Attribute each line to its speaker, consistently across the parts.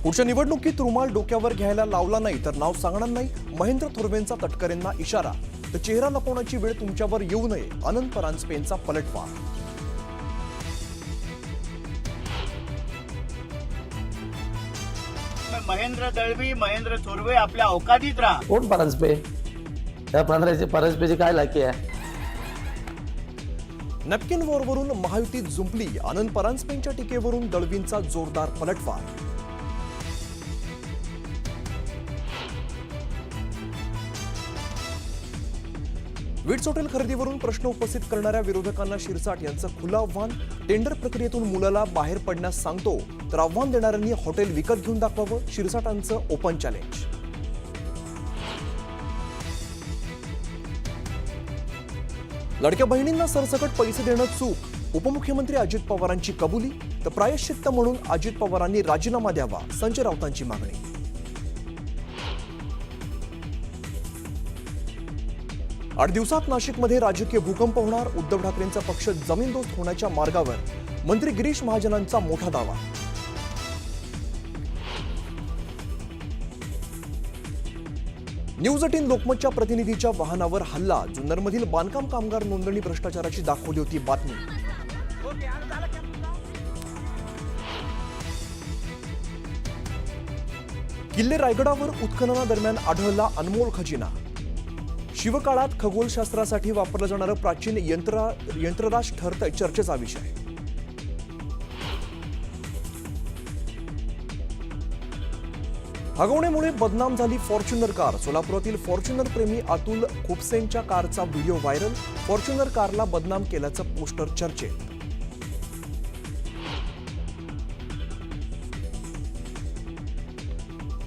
Speaker 1: पुढच्या निवडणुकीत रुमाल डोक्यावर घ्यायला लावला नाही तर नाव सांगणार नाही, महेंद्र थोरवेंचा तटकरेंना इशारा। तर चेहरा लपवण्याची वेळ तुमच्यावर येऊ नये, अनंत परांजपेंचा पलटवार।
Speaker 2: महेंद्र दळवी, महेंद्र थोरवे आपल्या अवकाळीत राहा।
Speaker 3: कोण परांजपे? त्या परांजपेची काय लायकी आहे?
Speaker 1: नॅपकिन वॉरवरून महायुतीत जुंपली, अनंत परांजपेंच्या टीकेवरून दळवींचा जोरदार पलटवार। विट्स हॉटेल खरेदीवरून प्रश्न उपस्थित करणाऱ्या विरोधकांना शिरसाट यांचं खुलं आव्हान। टेंडर प्रक्रियेतून मुलाला बाहेर पडण्यास सांगतो तर आव्हान देणाऱ्यांनी हॉटेल विकत घेऊन दाखवावं, शिरसाटांचं ओपन चॅलेंज। लाडक्या बहिणींना सरसकट पैसे देणं चूक, उपमुख्यमंत्री अजित पवारांची कबुली। तर प्रायश्चित्त म्हणून अजित पवारांनी राजीनामा द्यावा, संजय राऊतांची मागणी। 8 दिवसात नाशिकमध्ये राजकीय भूकंप होणार, उद्धव ठाकरेंचा पक्ष जमीनदोस्त होण्याच्या मार्गावर, मंत्री गिरीश महाजनांचा मोठा दावा। न्यूज 18 लोकमतच्या प्रतिनिधीच्या वाहनावर हल्ला, जुन्नरमधील बांधकाम कामगार नोंदणी भ्रष्टाचाराची दाखवली होती बातमी। किल्ले रायगडावर उत्खननादरम्यान आढळला अनमोल खजिना। शिवकाळात खगोलशास्त्रासाठी वापरलं जाणारं प्राचीन यंत्रराज ठरतंय चर्चेचा विषय। हगवण्यामुळे बदनाम झाली फॉर्च्युनर कार, सोलापुरातील फॉर्च्युनर प्रेमी अतुल खुपसेंच्या कारचा व्हिडिओ व्हायरल, फॉर्च्युनर कारला बदनाम केल्याचं पोस्टर चर्चेत।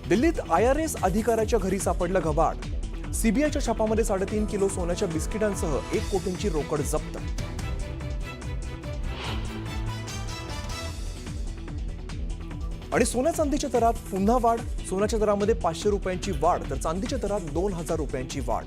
Speaker 1: दिल्लीत IRS अधिकाऱ्याच्या घरी सापडलं घबाड, सीबीआयच्या छापामध्ये 3.5 किलो सोन्याच्या बिस्किटांसह 1 कोटींची रोकड जप्त। आणि सोन्या चांदीच्या दरात पुन्हा वाढ, सोन्याच्या दरामध्ये 500 रुपयांची वाढ तर चांदीच्या दरात 2000 रुपयांची वाढ।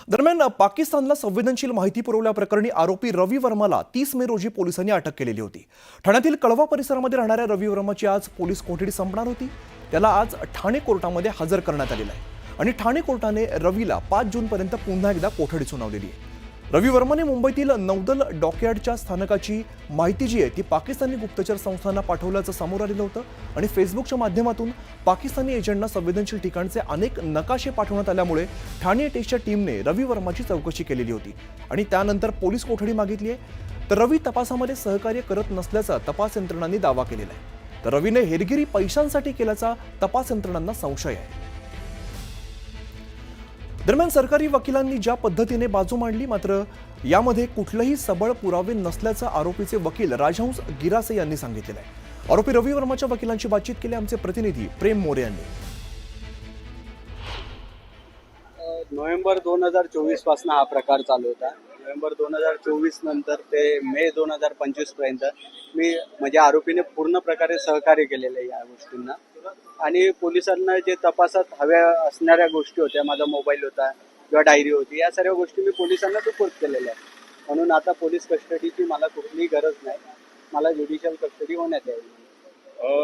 Speaker 1: दरम्यान पाकिस्तानला संवेदनशील माहिती पुरवल्याप्रकरणी आरोपी रवी वर्माला 30 मे रोजी पोलिसांनी अटक केलेली होती। ठाण्यातील कळवा परिसरामध्ये राहणाऱ्या रवी वर्माची आज पोलीस कोठडी संपणार होती। त्याला आज ठाणे कोर्टामध्ये हजर करण्यात आलेलं आहे आणि ठाणे कोर्टाने रवीला 5 जूनपर्यंत पुन्हा एकदा कोठडी सुनावलेली आहे। रवी वर्माने मुंबईतील नौदल डॉकयार्डच्या स्थानकाची माहिती जी आहे ती पाकिस्तानी गुप्तचर संस्थांना पाठवल्याचं समोर आलेलं होतं आणि फेसबुकच्या माध्यमातून पाकिस्तानी एजंटना संवेदनशील ठिकाणचे अनेक नकाशे पाठवण्यात आल्यामुळे ठाणे टेकच्या टीमने रवी वर्माची चौकशी केलेली होती आणि त्यानंतर पोलीस कोठडी मागितली आहे। तर रवी तपासामध्ये सहकार्य करत नसल्याचा तपास यंत्रणांनी दावा केलेला आहे। तर रवीने हेरगिरी पैशांसाठी केल्याचा तपास यंत्रणांना संशय आहे। दरम्यान सरकारी वकिलांनी ज्या पद्धतीने बाजू मांडली, मात्र यामध्ये कुठलेही सबळ पुरावे नसल्याचं आरोपीचे वकील राजहंस गिरासे यांनी सांगितलेलं आहे। आरोपी रवी वर्माच्या वकिलांची बातचीत केली आमचे प्रतिनिधी प्रेम मोरे यांनी।
Speaker 4: नोव्हेंबर 2024 पासून हा प्रकार चालू होता। नोव्हेंबर 2024 नंतर ते मे 2025 पर्यंत मी म्हणजे आरोपीने पूर्ण प्रकारे सहकार्य केलेलं आहे या गोष्टींना आणि पोलिसांना जे तपासात हव्या असणाऱ्या गोष्टी होत्या, माझा मोबाईल होता किंवा डायरी होती, या सर्व गोष्टी मी पोलिसांना सुपूर्द केलेल्या आहेत। म्हणून आता पोलीस कस्टडीची मला कुठलीही गरज नाही, मला ज्युडिशियल कस्टडी होण्यात यावी।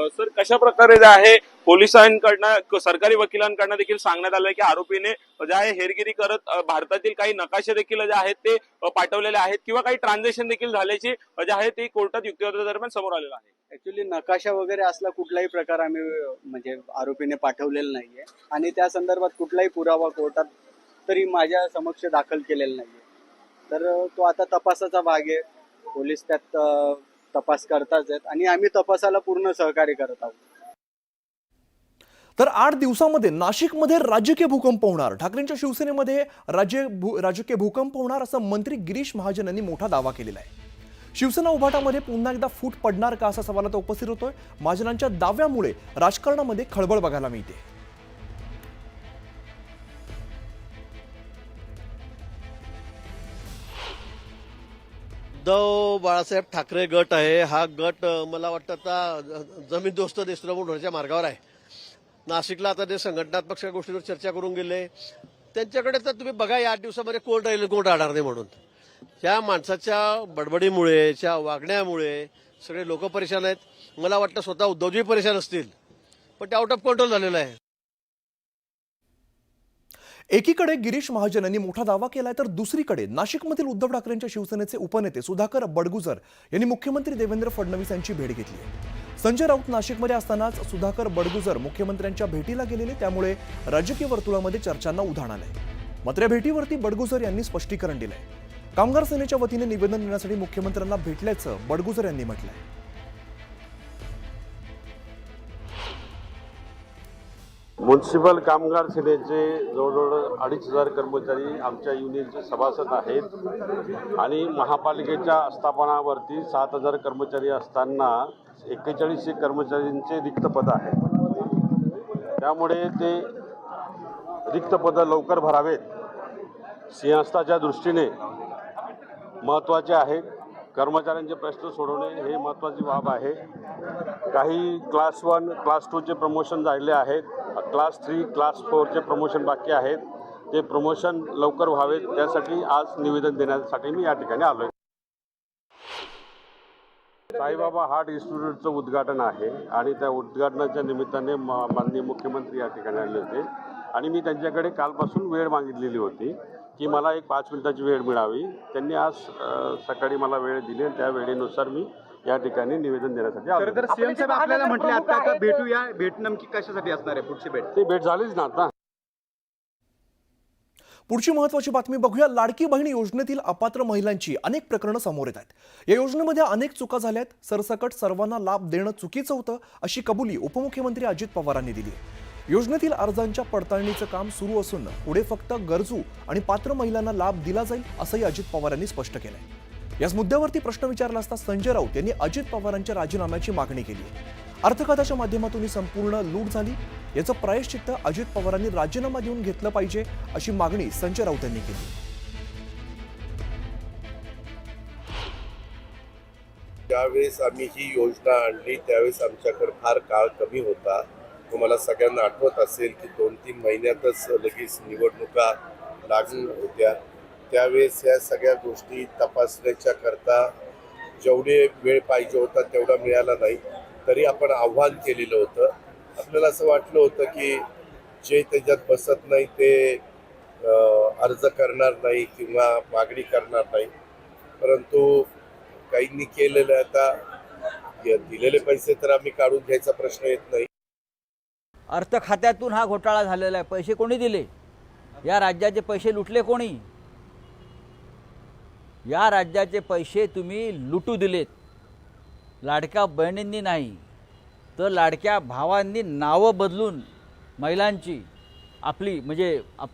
Speaker 5: सर, कशा प्रकारे जे आहे पोलिसांकडनं सरकारी वकिलांकडनं देखील सांगण्यात आलंय की आरोपीने जे आहे हेरगिरी करत भारतातील काही नकाशे देखील जे आहेत ते पाठवलेले आहेत किंवा काही ट्रान्झॅक्शन देखील झाल्याची जे आहे ते कोर्टात युक्तिवादादरम्यान समोर आलेलं आहे।
Speaker 4: ऍक्च्युली नकाशा वगैरे असला कुठलाही प्रकार आम्ही म्हणजे आरोपीने पाठवलेला नाहीये आणि त्या संदर्भात कुठलाही पुरावा कोर्टात तरी माझ्या समक्ष दाखल केलेला नाहीये। तर तो आता तपासाचा भाग आहे, पोलीस त्यात तपास करताच आहेत आणि आम्ही तपासाला पूर्ण सहकार्य करत आहोत।
Speaker 1: तर 8 दिवसांमध्ये नाशिकमध्ये राजकीय भूकंप होणार, ठाकरेंच्या शिवसेनेमध्ये राजकीय भूकंप होणार असं मंत्री गिरीश महाजन यांनी मोठा दावा केलेला आहे। शिवसेना उभाटामध्ये पुन्हा एकदा फूट पडणार का असा सवाल आता उपस्थित होतोय। महाजनांच्या दाव्यामुळे राजकारणामध्ये खळबळ बघायला मिळते।
Speaker 6: उद्धव बाळासाहेब ठाकरे गट आहे, हा गट मला वाटतं आता जमीनदोस्त देशद्रोह होण्याच्या मार्गावर आहे। नाशिकला आता ते संघटनात्मक गोष्टीवर चर्चा करून गेले, त्यांच्याकडे तर तुम्ही बघा या 8 दिवसामध्ये कोण राहील कोण राहणार नाही म्हणून। त्या माणसाच्या बडबडीमुळे, त्या वागण्यामुळे सगळे लोक परेशान आहेत. मला वाटतं स्वतः उद्धवजी परेशान असतील, पण ते आउट ऑफ कंट्रोल झालेलं आहे.
Speaker 1: एकीकडे गिरीश महाजन यांनी मोठा दावा केलाय, तर दुसरीकडे नाशिकमधील उद्धव ठाकरेंच्या शिवसेनेचे उपनेते सुधाकर बडगुजर यांनी मुख्यमंत्री देवेंद्र फडणवीस यांची भेट घेतली आहे. संजय राऊत नाशिकमध्ये असतानाच सुधाकर बडगुजर मुख्यमंत्र्यांच्या भेटीला गेलेले, त्यामुळे राजकीय वर्तुळामध्ये चर्चांना उधाण आलंय. मात्र या भेटीवरती बडगुजर यांनी स्पष्टीकरण दिलंय. कामगार सेनेच्या वतीने निवेदन देण्यासाठी मुख्यमंत्र्यांना भेटल्याचं बडगुजर यांनी म्हटलंय.
Speaker 7: म्युन्सिपल कामगार सेनेचे जवळजवळ 2,500 कर्मचारी आमच्या युनियनचे सभासद आहेत आणि महापालिकेच्या आस्थापनावरती 7,000 कर्मचारी असताना 4100 कर्मचाऱ्यांचे रिक्त पद आहेत. त्यामुळे ते रिक्त पदं लवकर भरावेत, सिंहस्थाच्या दृष्टीने महत्त्वाचे आहेत. कर्मचाऱ्यांचे प्रश्न सोडवणे हे महत्त्वाची बाब आहे. काही क्लास 1, क्लास 2चे प्रमोशन झाले आहेत, क्लास 3, क्लास 4चे प्रमोशन बाकी आहेत. ते प्रमोशन लवकर व्हावेत, त्यासाठी आज निवेदन देण्यासाठी मी या ठिकाणी आलो आहे. साईबाबा हार्ट इन्स्टिट्यूटचं उद्घाटन आहे आणि त्या उद्घाटनाच्या निमित्ताने माननीय मुख्यमंत्री या ठिकाणी आले होते आणि मी त्यांच्याकडे कालपासून वेळ मागितलेली होती की मला एक 5 मिनिटाची वेळ मिळावी. त्यांनी आज सकाळी मला वेळ दिली आणि त्या वेळेनुसार मी या ठिकाणी निवेदन देण्यासाठी आलो.
Speaker 4: तर सीएम साहेब आपल्याला म्हटले आता भेटूया, भेट नेमकी कशासाठी असणार आहे पुढची भेट?
Speaker 7: ती भेट झालीच ना आता.
Speaker 1: पुढची महत्त्वाची बातमी बघूया. लाडकी बहीण योजनेतील अपात्र महिलांची अनेक प्रकरणं समोर येत आहेत. या योजनेमध्ये अनेक चुका झाल्यात. सरसकट सर्वांना लाभ देणं चुकीचं होतं, अशी कबुली उपमुख्यमंत्री अजित पवारांनी दिली आहे. योजनेतील अर्जांच्या पडताळणीचं काम सुरू असून पुढे फक्त गरजू आणि पात्र महिलांना लाभ दिला जाईल, असंही अजित पवारांनी स्पष्ट केलंय. याच मुद्द्यावरती प्रश्न विचारला असता संजय राऊत यांनी अजित पवारांच्या राजीनाम्याची मागणी केली आहे. अर्थखात्याच्या माध्यमातून ही संपूर्ण लूट झाली, याचं प्रायश्चित्त अजित पवारांनी राजीनामा देऊन घेतलं पाहिजे, अशी मागणी संजय राऊत यांनी केली.
Speaker 8: ज्यावेळेस आम्ही ही योजना आणली त्यावेळेस आमच्याकडे फार काळ कमी होता. तुम्हाला सगळ्यांना आठवत असेल की 2-3 महिन्यातच लगेच निवडणुका लागून होत्या. त्यावेळेस या सगळ्या गोष्टी तपासण्याच्या करता जेवढे वेळ पाहिजे होता तेवढा मिळाला नाही, तरी आपण आव्हान केलेलं होतं. आपल्याला असं वाटलं होतं की जे त्याच्यात बसत नाही ते अर्ज करणार नाही किंवा मागणी करणार नाही, परंतु काहींनी केलेलं आता दिलेले पैसे तर आम्ही काढून घ्यायचा प्रश्न येत नाही.
Speaker 9: अर्थ खात्यातून हा घोटाळा झालेला आहे. पैसे कोणी दिले? या राज्याचे पैसे लुटले कोणी? या राज्याचे पैसे तुम्ही लुटू दिलेत. लाडक्या बहिणींनी नाही तर लाडक्या भावांनी नावं बदलून महिलांची आपली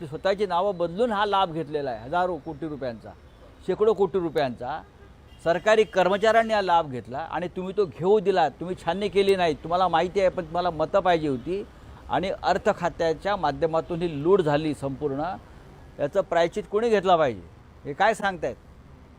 Speaker 9: स्वतःची नावं बदलून हा लाभ घेतलेला आहे. हजारो कोटी रुपयांचा, शेकडो कोटी रुपयांचा सरकारी कर्मचाऱ्यांनी हा लाभ घेतला आणि तुम्ही तो घेऊ दिला. तुम्ही छाननी केली नाही, तुम्हाला माहिती आहे, पण तुम्हाला मतं पाहिजे होती आणि अर्थ खात्याच्या माध्यमातून ही लूट झाली संपूर्ण. याचं प्रायश्चित्त कोणी घेतला पाहिजे? हे काय सांगतायत?